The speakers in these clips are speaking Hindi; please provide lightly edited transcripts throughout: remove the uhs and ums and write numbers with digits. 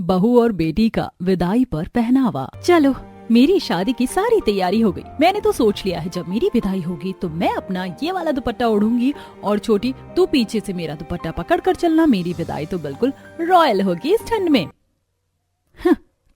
बहू और बेटी का विदाई पर पहनावा। चलो, मेरी शादी की सारी तैयारी हो गई। मैंने तो सोच लिया है जब मेरी विदाई होगी तो मैं अपना ये वाला दुपट्टा ओढ़ूंगी और छोटी तू पीछे से मेरा दुपट्टा पकड़ कर चलना। मेरी विदाई तो बिल्कुल रॉयल होगी इस ठंड में।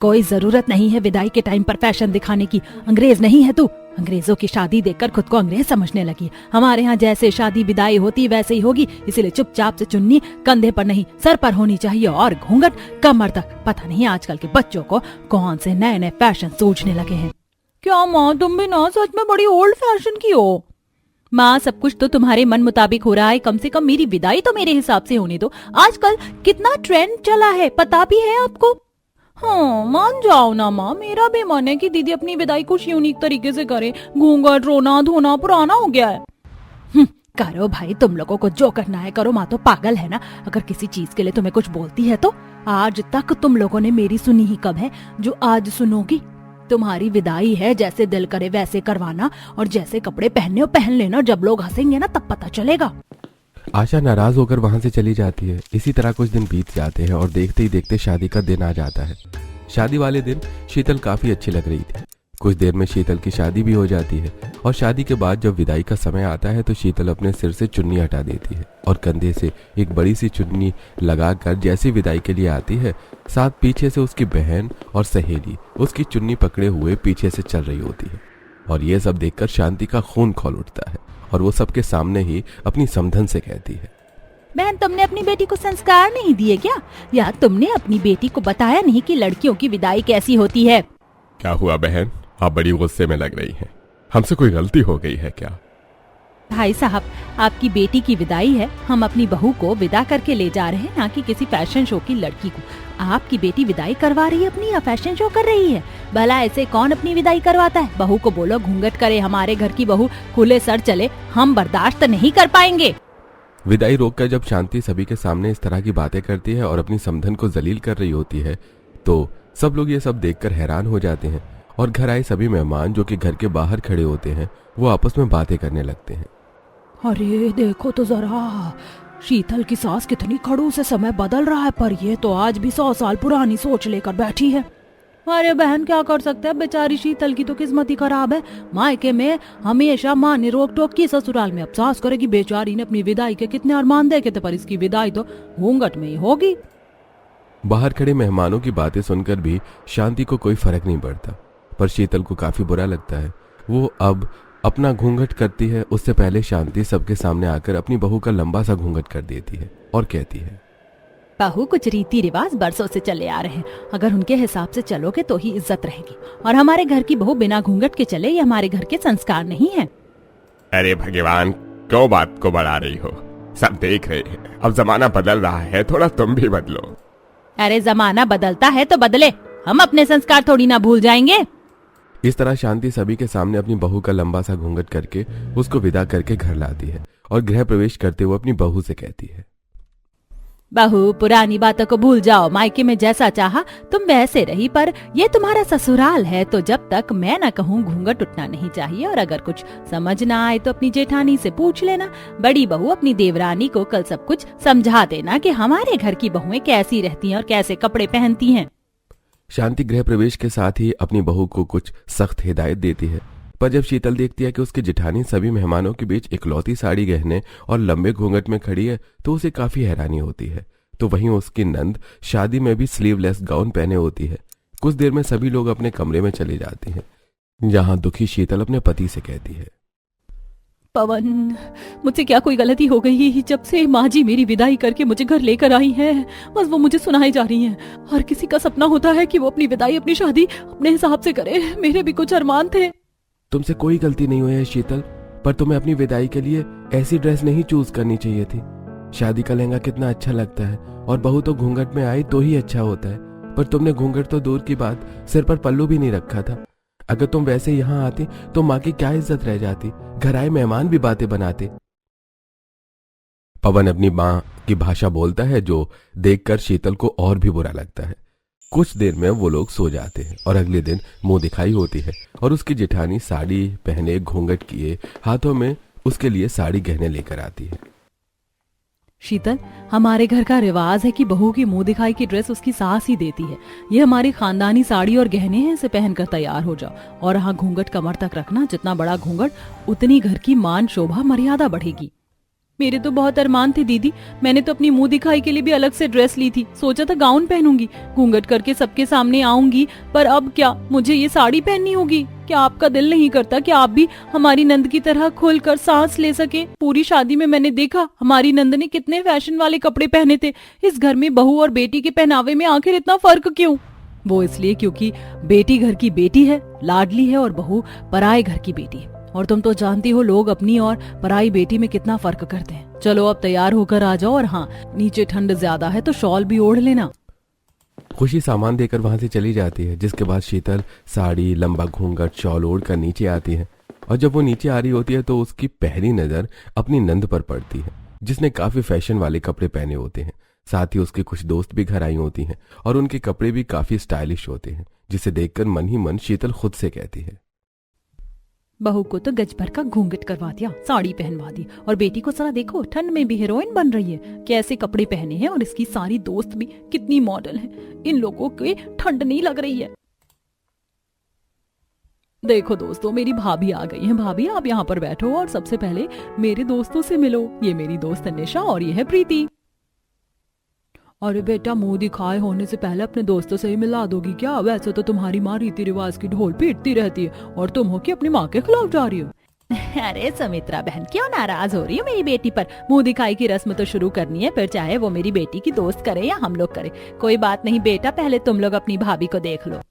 कोई जरूरत नहीं है विदाई के टाइम पर फैशन दिखाने की। अंग्रेज नहीं है तू। अंग्रेजों की शादी देखकर खुद को अंग्रेज समझने लगी। हमारे यहाँ जैसे शादी विदाई होती वैसे ही होगी, इसीलिए चुपचाप से चुन्नी कंधे पर नहीं सर पर होनी चाहिए और घूंघट कमर तक। पता नहीं आजकल के बच्चों को कौन से नए नए फैशन सोचने लगे हैं। क्या माँ, तुम भी ना सच में बड़ी ओल्ड फैशन की हो। माँ, सब कुछ तो तुम्हारे मन मुताबिक हो रहा है, कम से कम मेरी विदाई तो मेरे हिसाब से होने दो। आजकल कितना ट्रेंड चला है, पता भी है आपको। हाँ, मान जाओ ना माँ, मेरा भी मन है कि दीदी अपनी विदाई कुछ यूनिक तरीके से करे। घूंघट रोना धोना पुराना हो गया है। करो भाई, तुम लोगों को जो करना है करो। माँ तो पागल है ना, अगर किसी चीज के लिए तुम्हें कुछ बोलती है तो। आज तक तुम लोगों ने मेरी सुनी ही कब है जो आज सुनोगी। तुम्हारी विदाई है, जैसे दिल करे वैसे करवाना और जैसे कपड़े पहनने हो पहन लेना। जब लोग हंसेंगे ना तब पता चलेगा। आशा नाराज होकर वहां से चली जाती है। इसी तरह कुछ दिन बीत जाते हैं और देखते ही देखते शादी का दिन आ जाता है। शादी वाले दिन शीतल काफी अच्छी लग रही थी। कुछ देर में शीतल की शादी भी हो जाती है और शादी के बाद जब विदाई का समय आता है तो शीतल अपने सिर से चुन्नी हटा देती है और कंधे से एक बड़ी सी चुन्नी लगाकर जैसी विदाई के लिए आती है, साथ पीछे से उसकी बहन और सहेली उसकी चुन्नी पकड़े हुए पीछे से चल रही होती है। और ये सब देखकर शांति का खून खौल उठता है और वो सबके सामने ही अपनी समधन से कहती है, बहन, तुमने अपनी बेटी को संस्कार नहीं दिए क्या? या तुमने अपनी बेटी को बताया नहीं कि लड़कियों की विदाई कैसी होती है? क्या हुआ बहन, आप बड़ी गुस्से में लग रही हैं। हमसे कोई गलती हो गई है क्या? भाई साहब, आपकी बेटी की विदाई है, हम अपनी बहू को विदा करके ले जा रहे हैं, ना कि किसी फैशन शो की लड़की को। आपकी बेटी विदाई करवा रही है अपनी या फैशन शो कर रही है? भला ऐसे कौन अपनी विदाई करवाता है? बहू को बोलो घूंघट करे। हमारे घर की बहू खुले सर चले, हम बर्दाश्त नहीं कर पाएंगे। विदाई रोककर जब शांति सभी के सामने इस तरह की बातें करती है और अपनी समधन को जलील कर रही होती है तो सब लोग ये सब देखकर हैरान हो जाते हैं और घर आए सभी मेहमान जो कि घर के बाहर खड़े होते हैं वो आपस में बातें करने लगते हैं। अरे देखो तो जरा, शीतल की सास कितनी खड़ूस है। समय बदल रहा है पर ये तो आज भी 100 साल पुरानी सोच लेकर बैठी है। अरे बहन, क्या कर सकते हैं, बेचारी शीतल की तो किस्मत ही खराब है। मायके में हमेशा माँ ने रोक टोक की, ससुराल में अफसोस करेगी। बेचारी ने अपनी विदाई के कितने अरमान देखे थे पर इसकी विदाई तो घूंघट में ही होगी। बाहर खड़े मेहमानों की बातें सुनकर भी शांति को कोई फर्क नहीं पड़ता, पर शीतल को काफी बुरा लगता है। वो अब अपना घूंघट करती है, उससे पहले शांति सबके सामने आकर अपनी बहू का लंबा सा घूंघट कर देती है और कहती है, बहू, कुछ रीति रिवाज बरसों से चले आ रहे हैं, अगर उनके हिसाब से चलोगे तो ही इज्जत रहेगी। और हमारे घर की बहू बिना घूंघट के चले, ये हमारे घर के संस्कार नहीं है। अरे भगवान, क्यों बात को बढ़ा रही हो? सब देख रहे हैं, अब जमाना बदल रहा है, थोड़ा तुम भी बदलो। अरे जमाना बदलता है तो बदले, हम अपने संस्कार थोड़ी ना भूल जाएंगे। इस तरह शांति सभी के सामने अपनी बहू का लंबा सा घूंघट करके उसको विदा करके घर लाती है और गृह प्रवेश करते हुए अपनी बहू से कहती है, बहू, पुरानी बातों को भूल जाओ। मायके में जैसा चाहा तुम वैसे रही, पर ये तुम्हारा ससुराल है तो जब तक मैं न कहूँ घूंघट उठना नहीं चाहिए। और अगर कुछ समझ ना आए तो अपनी जेठानी से पूछ लेना। बड़ी बहू अपनी देवरानी को कल सब कुछ समझा देना कि हमारे घर की बहुएं कैसी रहती हैं और कैसे कपड़े पहनती हैं। शांति गृह प्रवेश के साथ ही अपनी बहू को कुछ सख्त हिदायत देती है, पर जब शीतल देखती है कि उसकी जेठानी सभी मेहमानों के बीच इकलौती साड़ी गहने और लंबे घूंघट में खड़ी है तो उसे काफी हैरानी होती है। तो वहीं उसकी नंद शादी में भी स्लीवलेस गाउन पहने होती है। कुछ देर में सभी लोग अपने कमरे में चले जाते हैं, जहां दुखी शीतल अपने पति से कहती है, पवन, मुझसे क्या कोई गलती हो गई? जब से माँ जी मेरी विदाई करके मुझे घर लेकर आई हैं, बस वो मुझे सुनाई जा रही हैं। हर किसी का सपना होता है कि वो अपनी विदाई, अपनी शादी अपने हिसाब से करे। मेरे भी कुछ अरमान थे। तुमसे कोई गलती नहीं हुई है शीतल, पर तुम्हें अपनी विदाई के लिए ऐसी ड्रेस नहीं चूज करनी चाहिए थी। शादी का लहंगा कितना अच्छा लगता है और बहू तो घूंघट में आई तो ही अच्छा होता है, पर तुमने घूंघट तो दूर की बात, सिर पर पल्लू भी नहीं रखा था। अगर तुम वैसे यहाँ आती तो माँ की क्या इज्जत रह जाती, घर आए मेहमान भी बातें बनाते। पवन अपनी माँ की भाषा बोलता है जो देखकर शीतल को और भी बुरा लगता है। कुछ देर में वो लोग सो जाते हैं और अगले दिन मुंह दिखाई होती है और उसकी जेठानी साड़ी पहने घूंघट किए हाथों में उसके लिए साड़ी गहने लेकर आती है। शीतल, हमारे घर का रिवाज है कि बहू की मुंह दिखाई की ड्रेस उसकी सास ही देती है। ये हमारी खानदानी साड़ी और गहने हैं, इसे पहनकर तैयार हो जाओ। और हाँ, घूंघट कमर तक रखना, जितना बड़ा घूंघट उतनी घर की मान शोभा मर्यादा बढ़ेगी। मेरे तो बहुत अरमान थे दीदी, मैंने तो अपनी मुंह दिखाई के लिए भी अलग से ड्रेस ली थी। सोचा था गाउन पहनूंगी, घूंघट करके सबके सामने आऊंगी, पर अब क्या, मुझे ये साड़ी पहननी होगी। क्या आपका दिल नहीं करता कि आप भी हमारी नंद की तरह खुलकर सांस ले सके? पूरी शादी में मैंने देखा हमारी नंद ने कितने फैशन वाले कपड़े पहने थे। इस घर में बहू और बेटी के पहनावे में आखिर इतना फर्क क्यों? वो इसलिए क्योंकि बेटी घर की बेटी है, लाडली है, और बहू पराये घर की बेटी है। और तुम तो जानती हो लोग अपनी और पराई बेटी में कितना फर्क करते हैं। चलो अब तैयार होकर आ जाओ, और हाँ, नीचे ठंड ज्यादा है तो शॉल भी ओढ़ लेना। खुशी सामान देकर वहां से चली जाती है, जिसके बाद शीतल साड़ी, लंबा घूंघट, शॉल ओढ़ कर नीचे आती है। और जब वो नीचे आ रही होती है तो उसकी पहली नजर अपनी नंद पर पड़ती है, जिसने काफी फैशन वाले कपड़े पहने होते हैं। साथ ही उसके कुछ दोस्त भी घर आई होती हैं और उनके कपड़े भी काफी स्टाइलिश होते हैं, जिसे देखकर मन ही मन शीतल खुद से कहती है, बहू को तो गज भर का घूंघट करवा दिया, साड़ी पहनवा दी, और बेटी को जरा देखो, ठंड में भी हीरोइन बन रही है। कैसे कपड़े पहने हैं, और इसकी सारी दोस्त भी कितनी मॉडल हैं। इन लोगों को ठंड नहीं लग रही है। देखो दोस्तों, मेरी भाभी आ गई है। भाभी, आप यहाँ पर बैठो और सबसे पहले मेरे दोस्तों से मिलो। ये मेरी दोस्त है निशा और ये है प्रीति। अरे बेटा, मुंह दिखाए होने से पहले अपने दोस्तों से ही मिला दोगी क्या? वैसे तो तुम्हारी माँ रीति रिवाज की ढोल पीटती रहती है, और तुम हो कि अपनी माँ के खिलाफ जा रही हो। अरे सुमित्रा बहन, क्यों नाराज हो रही हो मेरी बेटी पर? मुंह दिखाई की रस्म तो शुरू करनी है, फिर चाहे वो मेरी बेटी की दोस्त करे या हम लोग करे। कोई बात नहीं बेटा, पहले तुम लोग अपनी भाभी को देख लो।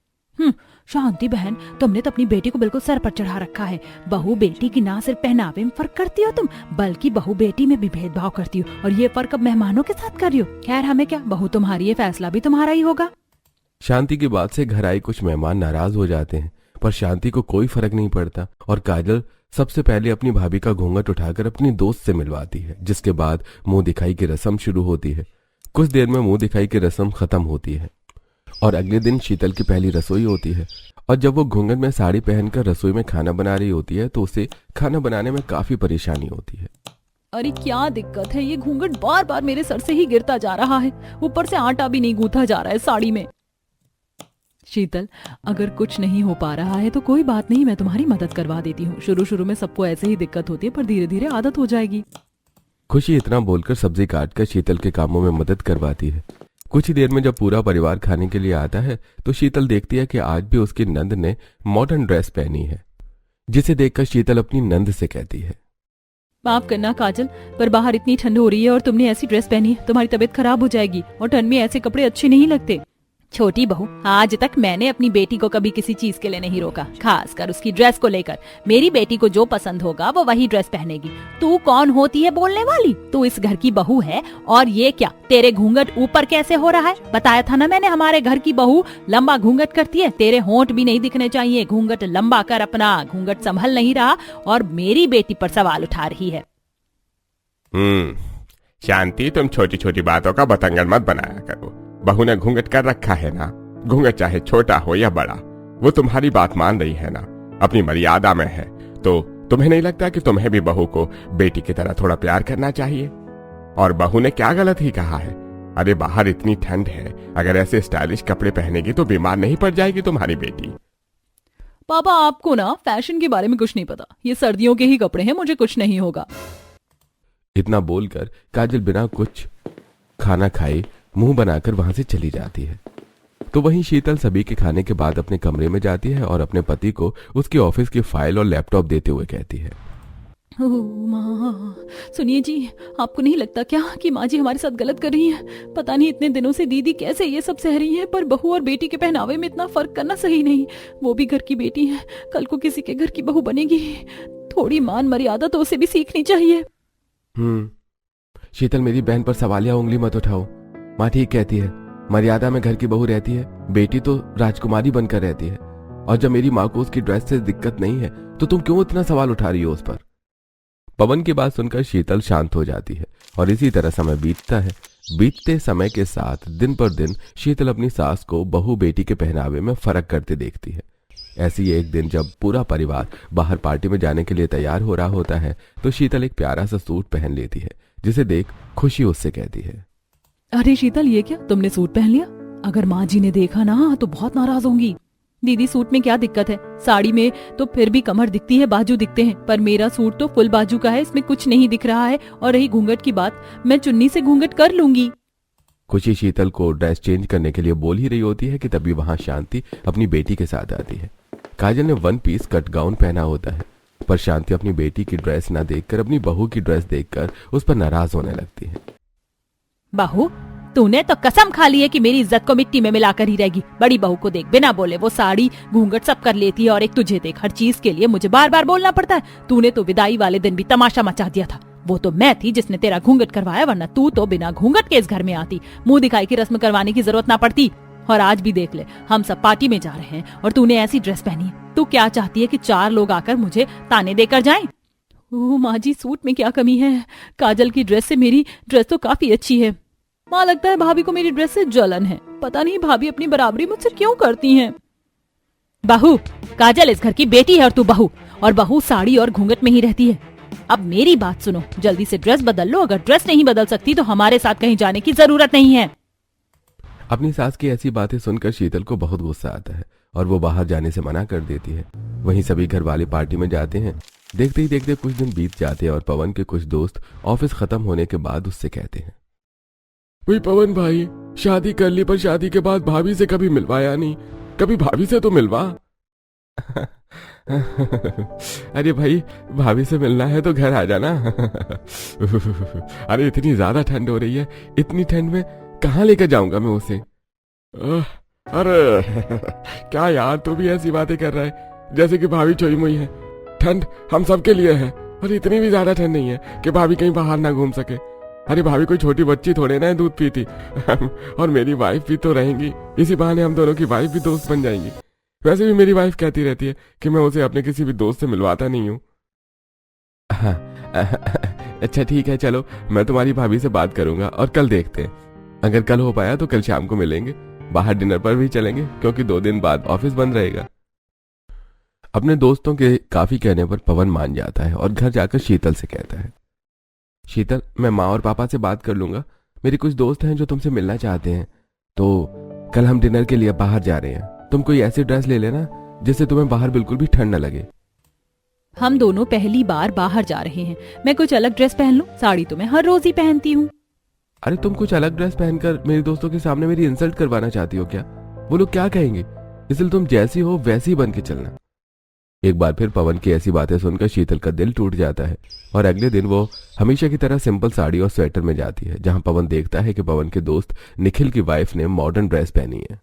शांति बहन, तुमने तो अपनी बेटी को बिल्कुल सर पर चढ़ा रखा है। बहू बेटी की ना सिर्फ पहनावे में फर्क करती हो तुम, बल्कि बहू बेटी में भी भेदभाव करती हो, और ये फर्क अब मेहमानों के साथ कर रही हो। खैर हमें क्या, बहू तुम्हारी है, फैसला भी तुम्हारा ही होगा। शांति की बात से घर आए कुछ मेहमान नाराज हो जाते हैं, पर शांति को कोई फर्क नहीं पड़ता और काजल सबसे पहले अपनी भाभी का घूंघट उठाकर अपनी दोस्त से मिलवाती है, जिसके बाद मुंह दिखाई की रस्म शुरू होती है। कुछ देर में मुंह दिखाई की रस्म खत्म होती है और अगले दिन शीतल की पहली रसोई होती है। और जब वो घूंघट में साड़ी पहनकर रसोई में खाना बना रही होती है तो उसे खाना बनाने में काफी परेशानी होती है। अरे क्या दिक्कत है, ये घूंघट बार बार मेरे सर से ही गिरता जा रहा है, ऊपर से आटा भी नहीं गूंथा जा रहा है साड़ी में। शीतल, अगर कुछ नहीं हो पा रहा है तो कोई बात नहीं, मैं तुम्हारी मदद करवा देती हूँ। शुरू शुरू में सबको ऐसे ही दिक्कत होती है, पर धीरे धीरे आदत हो जाएगी। खुशी इतना बोलकर सब्जी काटकर शीतल के कामों में मदद करवाती है। कुछ ही देर में जब पूरा परिवार खाने के लिए आता है तो शीतल देखती है कि आज भी उसकी नंद ने मॉडर्न ड्रेस पहनी है, जिसे देखकर शीतल अपनी नंद से कहती है, माफ करना काजल, पर बाहर इतनी ठंड हो रही है और तुमने ऐसी ड्रेस पहनी है, तुम्हारी तबीयत खराब हो जाएगी, और ठंड में ऐसे कपड़े अच्छे नहीं लगते। छोटी बहू, आज तक मैंने अपनी बेटी को कभी किसी चीज के लिए नहीं रोका, खासकर उसकी ड्रेस को लेकर। मेरी बेटी को जो पसंद होगा वो वही ड्रेस पहनेगी। तू कौन होती है बोलने वाली? तू इस घर की बहू है, और ये क्या, तेरे घूंघट ऊपर कैसे हो रहा है? बताया था ना मैंने, हमारे घर की बहू लंबा घूंघट करती है। तेरे होंठ भी नहीं दिखने चाहिए, घूंघट लंबा कर अपना। घूंघट संभल नहीं रहा और मेरी बेटी पर सवाल उठा रही है। शांति, तुम छोटी छोटी बातों का बतंगड़ मत बनाया करो। बहू ने घूंघट कर रखा है ना, घूंघट चाहे छोटा हो या बड़ा, वो तुम्हारी बात मान रही है ना, अपनी मर्यादा में है। तो तुम्हें नहीं लगता कि तुम्हें भी बहू को बेटी की तरह थोड़ा प्यार करना चाहिए? और बहू ने क्या गलत ही कहा है? अरे बाहर इतनी ठंड है, अगर ऐसे स्टाइलिश कपड़े पहनेगी तो बीमार नहीं पड़ जाएगी तुम्हारी बेटी? पापा, आपको ना फैशन के बारे में कुछ नहीं पता। ये सर्दियों के ही कपड़े हैं, मुझे कुछ नहीं होगा। इतना बोलकर काजल बिना कुछ खाना खाए मुंह बनाकर वहां से चली जाती है। तो वहीं शीतल सभी के खाने के बाद अपने कमरे में जाती है और अपने पति को उसके ऑफिस की फाइल और लैपटॉप देते हुए कहती है, माँ, सुनिए जी, आपको नहीं लगता क्या कि माँ जी हमारे साथ गलत कर रही है? पता नहीं इतने दिनों से दीदी कैसे ये सब सह रही है, पर बहू और बेटी के पहनावे में इतना फर्क करना सही नहीं। वो भी घर की बेटी है, कल को किसी के घर की बहू बनेगी, थोड़ी मान मर्यादा तो उसे भी सीखनी चाहिए। शीतल, मेरी बहन पर सवालिया उंगली मत उठाओ। माँ ठीक कहती है, मर्यादा में घर की बहू रहती है, बेटी तो राजकुमारी बनकर रहती है। और जब मेरी माँ को उसकी ड्रेस से दिक्कत नहीं है तो तुम क्यों इतना सवाल उठा रही हो उस पर? पवन की बात सुनकर शीतल शांत हो जाती है और इसी तरह समय बीतता है। बीतते समय के साथ दिन पर दिन शीतल अपनी सास को बहू बेटी के पहनावे में फर्क करते देखती है। ऐसे ही एक दिन जब पूरा परिवार बाहर पार्टी में जाने के लिए तैयार हो रहा होता है तो शीतल एक प्यारा सा सूट पहन लेती है, जिसे देख खुशी उससे कहती है, अरे शीतल, ये क्या तुमने सूट पहन लिया? अगर माँ जी ने देखा ना तो बहुत नाराज होंगी। दीदी, सूट में क्या दिक्कत है? साड़ी में तो फिर भी कमर दिखती है, बाजू दिखते हैं, पर मेरा सूट तो फुल बाजू का है, इसमें कुछ नहीं दिख रहा है। और रही घूंघट की बात, मैं चुन्नी से घूंघट कर लूंगी। खुशी शीतल को ड्रेस चेंज करने के लिए बोल ही रही होती है कि तभी वहां शांति अपनी बेटी के साथ आती है। काजल ने 1 पीस कट गाउन पहना होता है, पर शांति अपनी बेटी की ड्रेस ना देखकर अपनी बहू की ड्रेस देखकर उस पर नाराज होने लगती है। बहू, तूने तो कसम खा ली है कि मेरी इज्जत को मिट्टी में मिलाकर ही रहेगी। बड़ी बहू को देख, बिना बोले वो साड़ी घूंघट सब कर लेती है, और एक तुझे देख, हर चीज के लिए मुझे बार बार बोलना पड़ता है। तूने तो विदाई वाले दिन भी तमाशा मचा दिया था। वो तो मैं थी जिसने तेरा घूंघट करवाया, वरना तू तो बिना घूंघट के इस घर में आती, मुंह दिखाई की रस्म करवाने की जरूरत ना पड़ती। और आज भी देख ले, हम सब पार्टी में जा रहे हैं और तूने ऐसी ड्रेस पहनी है। तू क्या चाहती है कि 4 लोग आकर मुझे ताने देकर जाएं? ओह माँ जी, सूट में क्या कमी है? काजल की ड्रेस से मेरी ड्रेस तो काफी अच्छी है। माँ, लगता है भाभी को मेरी ड्रेस से जलन है। पता नहीं भाभी अपनी बराबरी मुझसे क्यों करती हैं। बहू, काजल इस घर की बेटी है और तू बहू, और बहू साड़ी और घूंघट में ही रहती है। अब मेरी बात सुनो, जल्दी से ड्रेस बदल लो। अगर ड्रेस नहीं बदल सकती तो हमारे साथ कहीं जाने की जरूरत नहीं है। अपनी सास की ऐसी बातें सुनकर शीतल को बहुत गुस्सा आता है और वो बाहर जाने से मना कर देती है। वहीं सभी घर वाले पार्टी में जाते हैं। देखते ही देखते कुछ दिन बीत जाते हैं और पवन के कुछ दोस्त ऑफिस खत्म होने के बाद उससे कहते हैं, भाई पवन भाई, शादी कर ली पर शादी के बाद भाभी से कभी मिलवाया नहीं। कभी भाभी से तो मिलवा। अरे भाई, भाभी से मिलना है तो घर आ जाना। अरे इतनी ज्यादा ठंड हो रही है, इतनी ठंड में कहाँ लेकर जाऊंगा मैं उसे। अरे क्या यार, तू भी ऐसी बातें कर रहा है जैसे कि भाभी चोई मुई है। ठंड हम सबके लिए है, और इतनी भी ज्यादा ठंड नहीं है कि भाभी कहीं बाहर ना घूम सके। अरे भाभी कोई छोटी बच्ची थोड़े ना है दूध पीती। और मेरी वाइफ भी तो रहेंगी, इसी बहाने हम दोनों की वाइफ भी दोस्त बन जाएंगी। वैसे भी मेरी वाइफ कहती रहती है कि मैं उसे अपने किसी भी दोस्त से मिलवाता नहीं हूँ। हाँ, अच्छा ठीक है, चलो मैं तुम्हारी भाभी से बात करूंगा और कल देखते हैं। अगर कल हो पाया तो कल शाम को मिलेंगे, बाहर डिनर पर भी चलेंगे, क्योंकि 2 दिन बाद ऑफिस बंद रहेगा। अपने दोस्तों के काफी कहने पर पवन मान जाता है और घर जाकर शीतल से कहता है, शीतल, मैं माँ और पापा से बात कर लूंगा। मेरे कुछ दोस्त हैं जो तुमसे मिलना चाहते हैं, तो कल हम डिनर के लिए बाहर जा रहे हैं। तुम कोई ऐसी ड्रेस ले लेना जिससे तुम्हें बाहर बिल्कुल भी ठंड न लगे। हम दोनों पहली बार बाहर जा रहे हैं, मैं कुछ अलग ड्रेस पहन लूं। साड़ी तो मैं हर रोज ही पहनती हूँ। अरे तुम कुछ अलग ड्रेस पहनकर मेरे दोस्तों के सामने मेरी इंसल्ट करवाना चाहती हो क्या? वो लोग क्या कहेंगे? इसलिए तुम जैसी हो वैसी ही बन के चलना। एक बार फिर पवन की ऐसी बातें सुनकर शीतल का दिल टूट जाता है और अगले दिन वो हमेशा की तरह सिंपल साड़ी और स्वेटर में जाती है, जहां पवन देखता है कि पवन के दोस्त निखिल की वाइफ ने मॉडर्न ड्रेस पहनी है।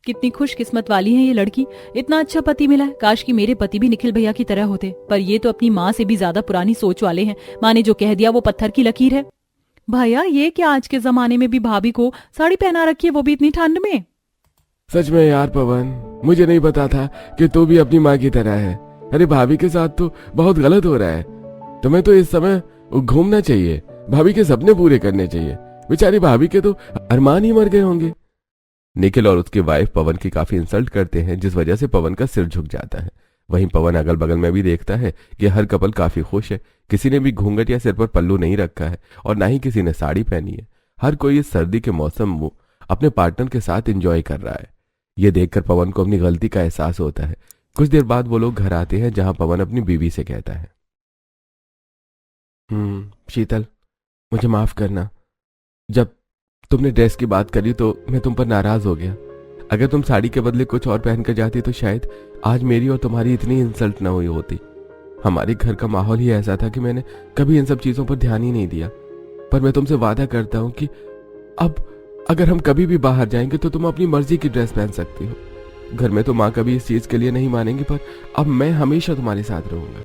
कितनी खुशकिस्मत वाली है ये लड़की, इतना अच्छा पति मिला है। काश कि मेरे पति भी निखिल भैया की तरह होते, पर ये तो अपनी माँ से भी ज्यादा पुरानी सोच वाले हैं। माँ ने जो कह दिया वो पत्थर की लकीर है। भैया, ये क्या आज के जमाने में भी भाभी को साड़ी पहना रखी है, वो भी इतनी ठंड में? सच में यार पवन, मुझे नहीं पता था कि तू भी अपनी माँ की तरह है। अरे भाभी के साथ तो बहुत गलत हो रहा है। तुम्हें तो इस समय घूमना चाहिए, भाभी के सपने पूरे करने चाहिए। बेचारी भाभी के तो अरमान ही मर गए होंगे। निखिल और उसकी वाइफ पवन की काफी इंसल्ट करते हैं, जिस वजह से पवन का सिर झुक जाता है। वहीं पवन अगल बगल में भी देखता है कि हर कपल काफी खुश है। किसी ने भी घूंघट या सिर पर पल्लू नहीं रखा है और ना ही किसी ने साड़ी पहनी है। हर कोई इस सर्दी के मौसम में अपने पार्टनर के साथ एंजॉय कर रहा है। ये देखकर पवन को अपनी गलती का एहसास होता है। कुछ देर बाद वो लोग घर आते हैं, जहां पवन अपनी बीवी से कहता है, शीतल, मुझे माफ करना। जब तुमने ड्रेस की बात करी तो मैं तुम पर नाराज हो गया। अगर तुम साड़ी के बदले कुछ और पहनकर जाती तो शायद आज मेरी और तुम्हारी इतनी इंसल्ट ना हुई होती। हमारे घर का माहौल ही ऐसा था कि मैंने कभी इन सब चीजों पर ध्यान ही नहीं दिया। पर मैं तुमसे वादा करता हूं कि अब अगर हम कभी भी बाहर जाएंगे तो तुम अपनी मर्जी की ड्रेस पहन सकती हो। घर में तो माँ कभी इस चीज के लिए नहीं मानेंगी, पर अब मैं हमेशा तुम्हारे साथ रहूंगा।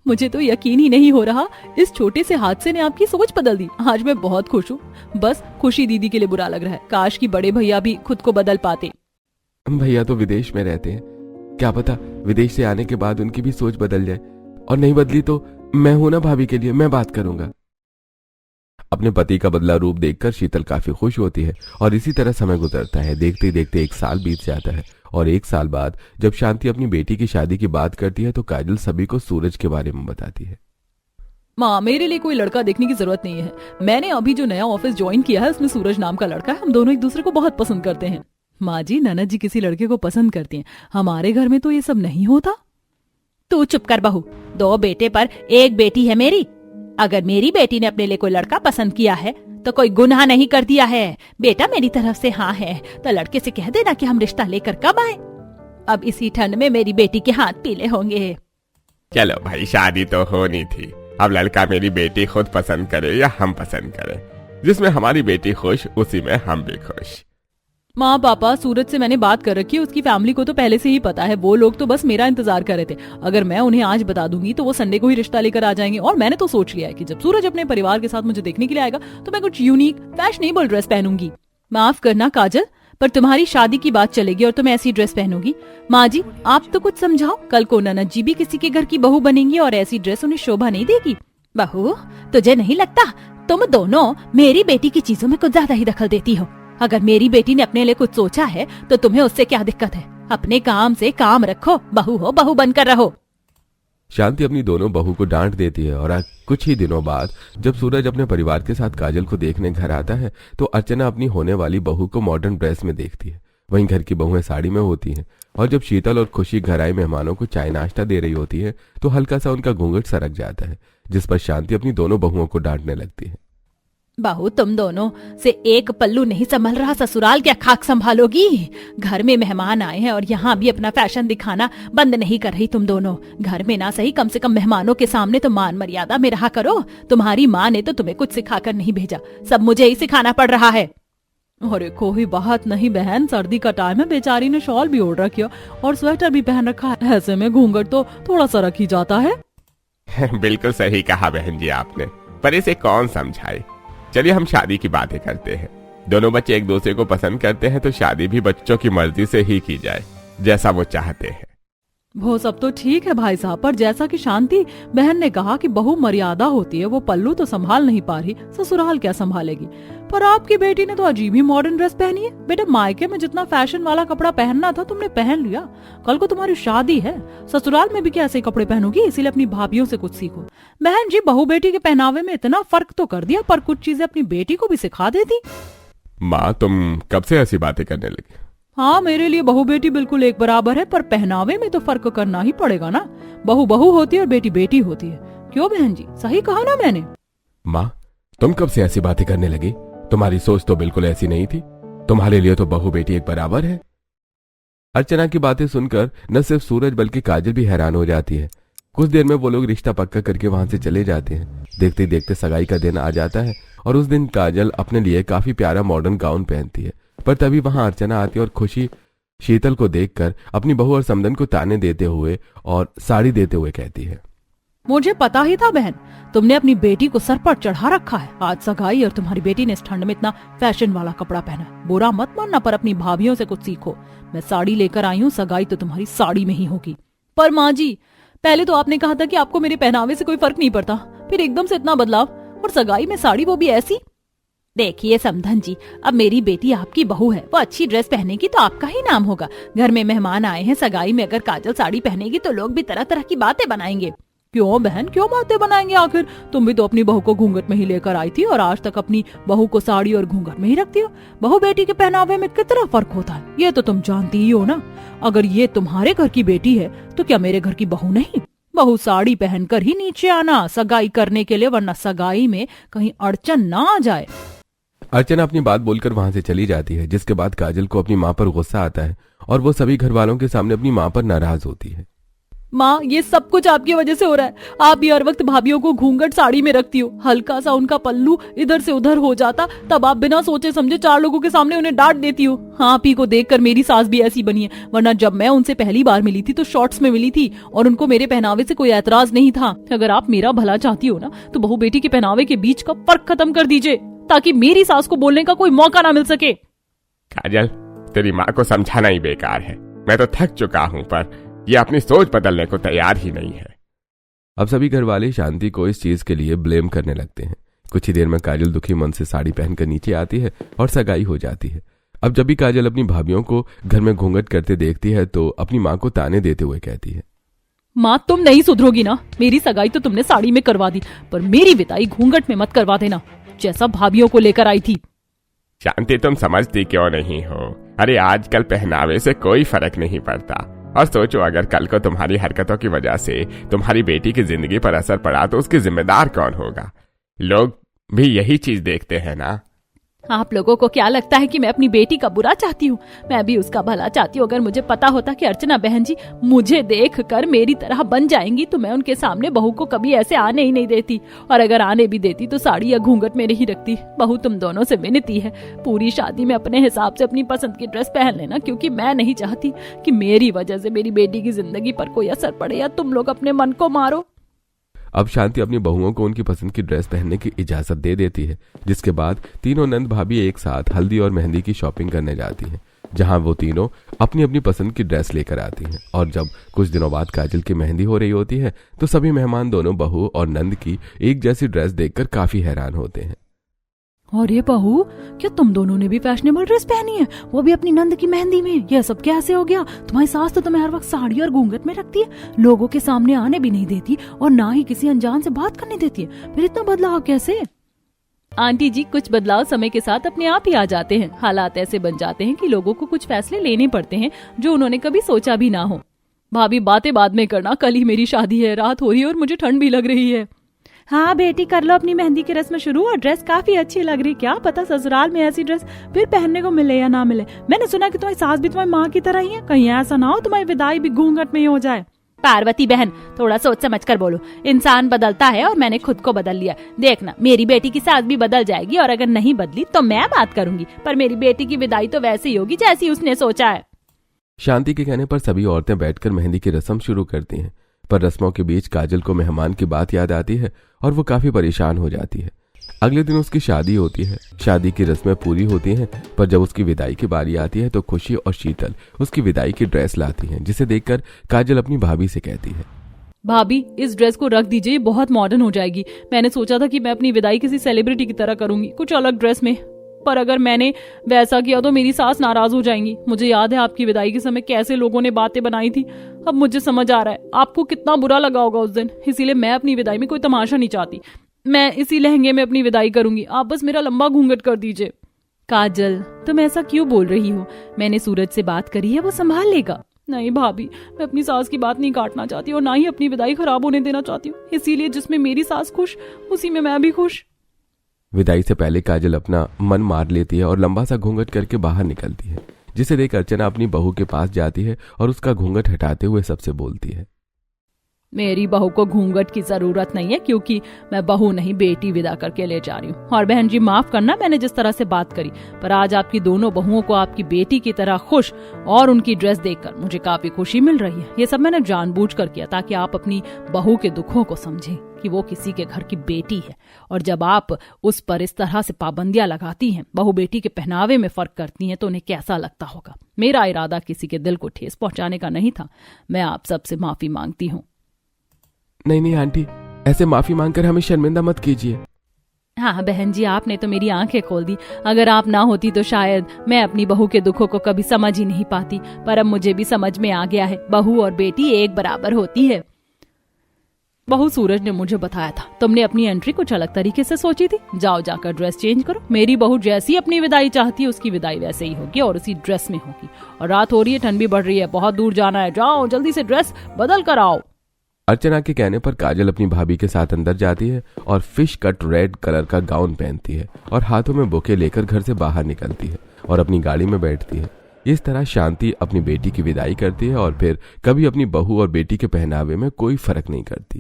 मुझे तो यकीन ही नहीं हो रहा, इस छोटे से हादसे ने आपकी सोच बदल दी। आज मैं बहुत खुश हूँ। बस खुशी दीदी के लिए बुरा लग रहा है। काश कि बड़े भैया भी खुद को बदल पाते। भैया तो विदेश में रहते हैं, क्या पता विदेश से आने के बाद उनकी भी सोच बदल जाए। और नहीं बदली तो मैं हूं ना भाभी के लिए, मैं बात करूंगा। अपने पति का बदला रूप देखकर शीतल काफी खुश होती है और इसी तरह समय गुजरता है। देखते ही देखते 1 साल बीत जाता है और 1 साल बाद जब शांति अपनी बेटी की शादी की बात करती है तो काजल सभी को सूरज के बारे में बताती है। माँ, मेरे लिए कोई लड़का देखने की जरूरत नहीं है। मैंने अभी जो नया ऑफिस ज्वाइन किया है उसमें सूरज नाम का लड़का है। हम दोनों एक दूसरे को बहुत पसंद करते हैं। माँ जी, ननद जी किसी लड़के को पसंद करती हैं। हमारे घर में तो ये सब नहीं होता। तू चुप कर बहू, 2 बेटे पर 1 बेटी है मेरी। अगर मेरी बेटी ने अपने लिए कोई लड़का पसंद किया है तो कोई गुनाह नहीं कर दिया है। बेटा मेरी तरफ से हाँ है तो लड़के से कह देना कि हम रिश्ता लेकर कब आए। अब इसी ठंड में मेरी बेटी के हाथ पीले होंगे। चलो भाई, शादी तो होनी थी। अब लड़का मेरी बेटी खुद पसंद करे या हम पसंद करें, जिसमें हमारी बेटी खुश उसी में हम भी खुश। माँ पापा, सूरज से मैंने बात कर रखी है। उसकी फैमिली को तो पहले से ही पता है। वो लोग तो बस मेरा इंतजार कर रहे थे। अगर मैं उन्हें आज बता दूंगी तो वो संडे को ही रिश्ता लेकर आ जाएंगे। और मैंने तो सोच लिया है कि जब सूरज अपने परिवार के साथ मुझे देखने के लिए आएगा तो मैं कुछ यूनिक फैशनेबल ड्रेस पहनूंगी। माफ करना काजल, पर तुम्हारी शादी की बात चलेगी और तुम ऐसी ड्रेस पहनोगी। माँ जी, आप तो कुछ समझाओ। कल को ननद जी भी किसी के घर की बहू बनेंगी और ऐसी ड्रेस उन्हें शोभा नहीं देगी। बहू, तुझे नहीं लगता तुम दोनों मेरी बेटी की चीजों में कुछ ज्यादा ही दखल देती हो? अगर मेरी बेटी ने अपने लिए कुछ सोचा है तो तुम्हें उससे क्या दिक्कत है? अपने काम से काम रखो, बहू हो बहू बनकर रहो। शांति अपनी दोनों बहू को डांट देती है और कुछ ही दिनों बाद जब सूरज अपने परिवार के साथ काजल को देखने घर आता है तो अर्चना अपनी होने वाली बहू को मॉडर्न ड्रेस में देखती है। वहीं घर की बहुएं साड़ी में होती हैं और जब शीतल और खुशी घर आए मेहमानों को चाय नाश्ता दे रही होती है तो हल्का सा उनका घूंघट सरक जाता है, जिस पर शांति अपनी दोनों बहुओं को डांटने लगती है। बहू, तुम दोनों से एक पल्लू नहीं संभल रहा, ससुराल क्या खाक संभालोगी? घर में मेहमान आए हैं और यहाँ भी अपना फैशन दिखाना बंद नहीं कर रही तुम दोनों। घर में ना सही, कम से कम मेहमानों के सामने तो मान मर्यादा में रहा करो। तुम्हारी माँ ने तो तुम्हें कुछ सिखाकर नहीं भेजा, सब मुझे ही सिखाना पड़ रहा है। अरे कोई बात नहीं बहन, सर्दी का टाइम है। बेचारी ने शॉल भी ओढ़ रखी है और स्वेटर भी पहन रखा है। ऐसे में घूंघट तो थोड़ा सा रख ही जाता है। बिल्कुल सही कहा बहन जी आपने, पर इसे कौन समझाए। चलिए हम शादी की बातें करते हैं। दोनों बच्चे एक दूसरे को पसंद करते हैं तो शादी भी बच्चों की मर्जी से ही की जाए, जैसा वो चाहते हैं। वो सब तो ठीक है भाई साहब, पर जैसा कि शांति बहन ने कहा कि बहु मर्यादा होती है, वो पल्लू तो संभाल नहीं पा रही, ससुराल क्या संभालेगी। पर आपकी बेटी ने तो अजीब ही मॉडर्न ड्रेस पहनी है। बेटा, मायके में जितना फैशन वाला कपड़ा पहनना था तुमने पहन लिया। कल को तुम्हारी शादी है, ससुराल में भी क्या ऐसे कपड़े पहनोगी? इसीलिए अपनी भाभियों से कुछ सीखो। बहन जी, बहू बेटी के पहनावे में इतना फर्क तो कर दिया, पर कुछ चीजें अपनी बेटी को भी सिखा देती। माँ, तुम कब से ऐसी बातें करने लगी? हाँ, मेरे लिए बहू बेटी बिल्कुल एक बराबर है, पर पहनावे में तो फर्क करना ही पड़ेगा ना। बहू बहू होती है और बेटी बेटी होती है। क्यों बहन जी, सही कहा ना मैंने? माँ, तुम कब से ऐसी बातें करने लगी? तुम्हारी सोच तो बिल्कुल ऐसी नहीं थी। तुम्हारे लिए तो बहू बेटी एक बराबर है। अर्चना की बातें सुनकर न सिर्फ सूरज बल्कि काजल भी हैरान हो जाती है। कुछ देर में वो लोग रिश्ता पक्का करके वहां से चले जाते हैं। देखते देखते सगाई का दिन आ जाता है और उस दिन काजल अपने लिए काफी प्यारा मॉडर्न गाउन पहनती है। पर तभी वहां अर्चना आती है और खुशी शीतल को देखकर अपनी बहू और समदन को ताने देते हुए और साड़ी देते हुए कहती है, मुझे पता ही था बहन, तुमने अपनी बेटी को सर पर चढ़ा रखा है। आज सगाई और तुम्हारी बेटी ने इस ठंड में इतना फैशन वाला कपड़ा पहना। बुरा मत मानना, पर अपनी भाभियों से कुछ सीखो। मैं साड़ी लेकर आई हूँ, सगाई तो तुम्हारी साड़ी में ही होगी। पर माँ जी, पहले तो आपने कहा था कि आपको मेरे पहनावे से कोई फर्क नहीं पड़ता, फिर एकदम से इतना बदलाव, और सगाई में साड़ी, वो भी ऐसी। देखिए समधन जी, अब मेरी बेटी आपकी बहू है, वो अच्छी ड्रेस पहनेगी तो आपका ही नाम होगा। घर में मेहमान आए हैं, सगाई में अगर काजल साड़ी पहनेगी तो लोग भी तरह तरह की बातें बनाएंगे। क्यों बहन, क्यों बातें बनाएंगे? आखिर तुम भी तो अपनी बहू को घूंघट में ही लेकर आई थी और आज तक अपनी बहू को साड़ी और घूंघट में ही रखती हो। बहू बेटी के पहनावे में कितना फर्क होता है, ये तो तुम जानती ही हो ना। अगर ये तुम्हारे घर की बेटी है तो क्या मेरे घर की बहू नहीं? बहू साड़ी पहनकर ही नीचे आना सगाई करने के लिए, वरना सगाई में कहीं अड़चन ना आ जाए। अर्चना अपनी बात बोलकर वहां से चली जाती है, जिसके बाद काजल को अपनी माँ पर गुस्सा आता है और वो सभी घर वालों के सामने अपनी माँ पर नाराज होती है। माँ, ये सब कुछ आपकी वजह से हो रहा है। आप भी हर वक्त भाभियों को घूंघट साड़ी में रखती हो। हल्का सा उनका पल्लू इधर से उधर हो जाता तब आप बिना सोचे समझे 4 लोगों के सामने उन्हें डांट देती हो। हाँ, आप ही को देखकर मेरी सास भी ऐसी बनी है, वरना जब मैं उनसे पहली बार मिली थी तो शॉर्ट्स में मिली थी और उनको मेरे पहनावे से कोई ऐतराज नहीं था। अगर आप मेरा भला चाहती हो ना तो बहू बेटी के पहनावे के बीच का फर्क खत्म कर दीजिए, ताकि मेरी सास को बोलने का कोई मौका ना मिल सके। काजल, तेरी माँ को समझाना ही बेकार है। मैं तो थक चुका हूँ, पर ये अपनी सोच बदलने को तैयार ही नहीं है। अब सभी घर वाले शांति को इस चीज के लिए ब्लेम करने लगते हैं। कुछ ही देर में काजल दुखी मन से साड़ी पहनकर नीचे आती है और सगाई हो जाती है। अब जब भी काजल अपनी भाभियों को घर में घूंघट करते देखती है तो अपनी माँ को ताने देते हुए कहती है, माँ तुम नहीं सुधरोगी ना। मेरी सगाई तो तुमने साड़ी में करवा दी, पर मेरी विदाई घूंघट में मत करवा देना, जैसा भाभियों को लेकर आई थी। शांति, तुम समझती क्यों नहीं हो? अरे आजकल पहनावे से कोई फर्क नहीं पड़ता। और सोचो, अगर कल को तुम्हारी हरकतों की वजह से तुम्हारी बेटी की जिंदगी पर असर पड़ा तो उसकी जिम्मेदार कौन होगा? लोग भी यही चीज देखते हैं ना। आप लोगों को क्या लगता है कि मैं अपनी बेटी का बुरा चाहती हूँ? मैं भी उसका भला चाहती हूँ। अगर मुझे पता होता कि अर्चना बहन जी मुझे देखकर मेरी तरह बन जाएंगी तो मैं उनके सामने बहू को कभी ऐसे आने ही नहीं देती, और अगर आने भी देती तो साड़ी या घूंघट में ही रखती। बहू, तुम दोनों से विनती है, पूरी शादी में अपने हिसाब से अपनी पसंद की ड्रेस पहन लेना, क्योंकि मैं नहीं चाहती कि मेरी वजह से मेरी बेटी की जिंदगी पर कोई असर पड़े या तुम लोग अपने मन को मारो। अब शांति अपनी बहुओं को उनकी पसंद की ड्रेस पहनने की इजाजत दे देती है, जिसके बाद तीनों नंद भाभी एक साथ हल्दी और मेहंदी की शॉपिंग करने जाती हैं, जहां वो तीनों अपनी अपनी पसंद की ड्रेस लेकर आती हैं। और जब कुछ दिनों बाद काजल की मेहंदी हो रही होती है तो सभी मेहमान दोनों बहू और नंद की एक जैसी ड्रेस देखकर काफी हैरान होते हैं। और ये बहू, क्या तुम दोनों ने भी फैशनेबल ड्रेस पहनी है, वो भी अपनी नंद की मेहंदी में? यह सब कैसे हो गया? तुम्हारी सास तो तुम्हें हर वक्त साड़ी और घूंघट में रखती है, लोगों के सामने आने भी नहीं देती और ना ही किसी अनजान से बात करने देती है, फिर इतना बदलाव कैसे? आंटी जी, कुछ बदलाव समय के साथ अपने आप ही आ जाते हैं। हालात ऐसे बन जाते हैं कि लोगों को कुछ फैसले लेने पड़ते हैं जो उन्होंने कभी सोचा भी ना हो। भाभी, बातें बाद में करना, कल ही मेरी शादी है, रात हो रही है और मुझे ठंड भी लग रही है। हाँ बेटी, कर लो अपनी मेहंदी की रस्म शुरू, और ड्रेस काफी अच्छी लग रही। क्या पता ससुराल में ऐसी ड्रेस फिर पहनने को मिले या ना मिले। मैंने सुना कि तुम्हारी सास भी तुम्हारी माँ की तरह ही है, कहीं ऐसा ना हो तुम्हारी विदाई भी घूंघट में ही हो जाए। पार्वती बहन, थोड़ा सोच समझ कर बोलो। इंसान बदलता है और मैंने खुद को बदल लिया। देखना, मेरी बेटी की सास भी बदल जाएगी, और अगर नहीं बदली तो मैं बात करूंगी, पर मेरी बेटी की विदाई तो वैसे ही होगी जैसी उसने सोचा है। शांति के कहने पर सभी औरतें बैठकर मेहंदी की रस्म शुरू करती हैं, पर रस्मों के बीच काजल को मेहमान की बात याद आती है और वो काफी परेशान हो जाती है। अगले दिन उसकी शादी होती है। शादी की रस्में पूरी होती हैं, पर जब उसकी विदाई की बारी आती है तो खुशी और शीतल उसकी विदाई की ड्रेस लाती हैं, जिसे देखकर काजल अपनी भाभी से कहती है, भाभी, इस ड्रेस को रख दीजिए, बहुत मॉडर्न हो जाएगी। मैंने सोचा था कि मैं अपनी विदाई किसी सेलिब्रिटी की तरह करूंगी, कुछ अलग ड्रेस में, पर अगर मैंने वैसा किया तो मेरी सास नाराज हो जाएंगी। मुझे याद है आपकी विदाई के समय कैसे लोगों ने बातें बनाई थी। अब मुझे समझ आ रहा है आपको कितना बुरा लगा होगा उस दिन, इसीलिए मैं अपनी विदाई में कोई तमाशा नहीं चाहती। मैं इसी लहंगे में अपनी विदाई करूंगी, आप बस मेरा लंबा घूंघट कर दीजिए। काजल, तुम ऐसा क्यों बोल रही हो? मैंने सूरज से बात करी है, वो संभाल लेगा। नहीं भाभी, मैं अपनी सास की बात नहीं काटना चाहती और ना ही अपनी विदाई खराब होने देना चाहती हूँ, इसीलिए जिसमें मेरी सास खुश उसी में मैं भी खुश। विदाई से पहले काजल अपना मन मार लेती है और लंबा सा घूंघट करके बाहर निकलती है, जिसे देख अर्चना अपनी बहू के पास जाती है और उसका घूंघट हटाते हुए सबसे बोलती है, मेरी बहू को घूंघट की जरूरत नहीं है, क्योंकि मैं बहू नहीं बेटी विदा करके ले जा रही हूँ। और बहन जी, माफ करना मैंने जिस तरह से बात करी, पर आज आपकी दोनों बहुओं को आपकी बेटी की तरह खुश और उनकी ड्रेस देखकर मुझे काफी खुशी मिल रही है। ये सब मैंने जानबूझकर किया ताकि आप अपनी बहू के दुखों को समझें कि वो किसी के घर की बेटी है, और जब आप उस पर इस तरह से पाबंदियां लगाती हैं, बहू बेटी के पहनावे में फर्क करती हैं, तो उन्हें कैसा लगता होगा। मेरा इरादा किसी के दिल को ठेस पहुंचाने का नहीं था। मैं आप सबसे माफी मांगती हूँ। नहीं नहीं आंटी, ऐसे माफी मांगकर हमें शर्मिंदा मत कीजिए। हाँ बहन जी, आपने तो मेरी आंखें खोल दी। अगर आप ना होती तो शायद मैं अपनी बहू के दुखों को कभी समझ ही नहीं पाती, पर अब मुझे भी समझ में आ गया है, बहू और बेटी एक बराबर होती है। बहू, सूरज ने मुझे बताया था तुमने अपनी एंट्री कुछ अलग तरीके से सोची थी। जाओ जाकर ड्रेस चेंज करो। मेरी बहू जैसी अपनी विदाई चाहती है उसकी विदाई वैसे ही होगी और उसी ड्रेस में होगी। और रात हो रही है, ठंड भी बढ़ रही है, बहुत दूर जाना है, जाओ जल्दी से ड्रेस बदल कर आओ। अर्चना के कहने पर काजल अपनी भाभी के साथ अंदर जाती है और फिश कट रेड कलर का गाउन पहनती है और हाथों में बुके लेकर घर से बाहर निकलती है और अपनी गाड़ी में बैठती है। इस तरह शांति अपनी बेटी की विदाई करती है और फिर कभी अपनी बहू और बेटी के पहनावे में कोई फर्क नहीं करती।